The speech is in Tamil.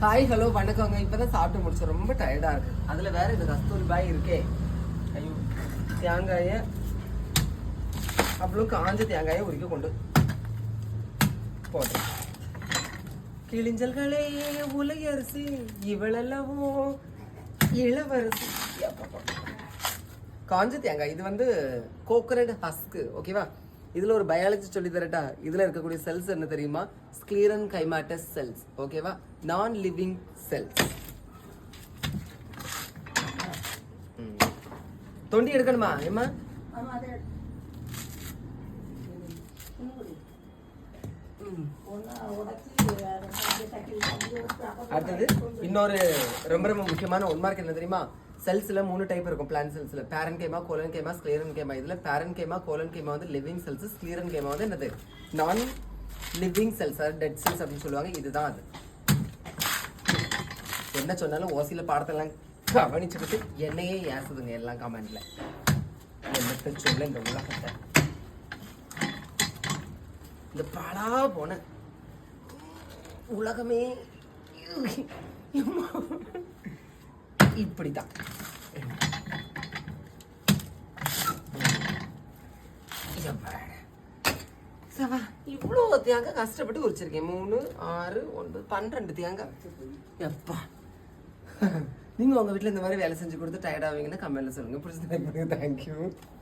ஹாய் ஹலோ வணக்கங்க. இப்பதான் சாப்பிட்டு முடிச்சோம். ரொம்ப டயர்டா இருக்கு. அதுல வேற இந்த கஸ்தூரி பாய் இருக்கே. ஐயோ, தேங்காய அவ்வளோ காஞ்ச தேங்காயை உரிக்க கொண்டு போட்டேன். கிளிஞ்சல்களே உலகரசி இவளெல்லவோ இளவரசி. காஞ்ச தேங்காய். இது வந்து கோகனட் ஹஸ்க். ஓகேவா? இதுல ஒரு பயாலஜி சொல்லி தரட்டா. இதுல இருக்கக்கூடிய செல்ஸ் என்ன தெரியுமா? ஸ்க்ளீரன் கைமாட்டஸ் செல்ஸ். ஓகேவா? நான் லிவிங் செல்ஸ். தொண்டி எடுக்கணுமா ஏமா? அடுத்தது இன்னொரு ரொம்ப ரொம்ப முக்கியமான ஒன் மார்க் என்ன தெரியுமா? செல்ஸ்ல 3 டைப் இருக்கும். பிளான்ட் செல்ஸ்ல பேரன் கேமா, கோலன் கேமா, ஸ்க்ளீரன் கேமா. இதுல பேரன் கேமா, கோலன் கேமா வந்து லிவிங் செல்ஸ், ஸ்க்ளீரன் கேமா வந்து என்னது? நான் லிவிங் செல்ஸ், டெட் செல்ஸ் அப்படின்னு சொல்லுவாங்க. இதுதான் அது. என்ன சொன்னாலும் ஓசியில பாடத்தெல்லாம் கவனிச்சுக்கிட்டு என்னையே ஏசுதுங்க எல்லாம் கமெண்ட்ல. என்னத்த சொல்ல இந்த உலகத்தை. இந்த பாழா போன உலகமே இப்படிதான். இவ்வளோ தேங்காய் கஷ்டப்பட்டு உரிச்சிருக்கேன். 3, 6, 9, 12 தேங்காய். எப்பா, நீங்க உங்க வீட்டுல இந்த மாதிரி வேலை செஞ்சு கொடுத்து டயர்ட் ஆவீங்கன்னா கமெண்ட்ல சொல்லுங்க. பிடிச்சது. தேங்க்யூ.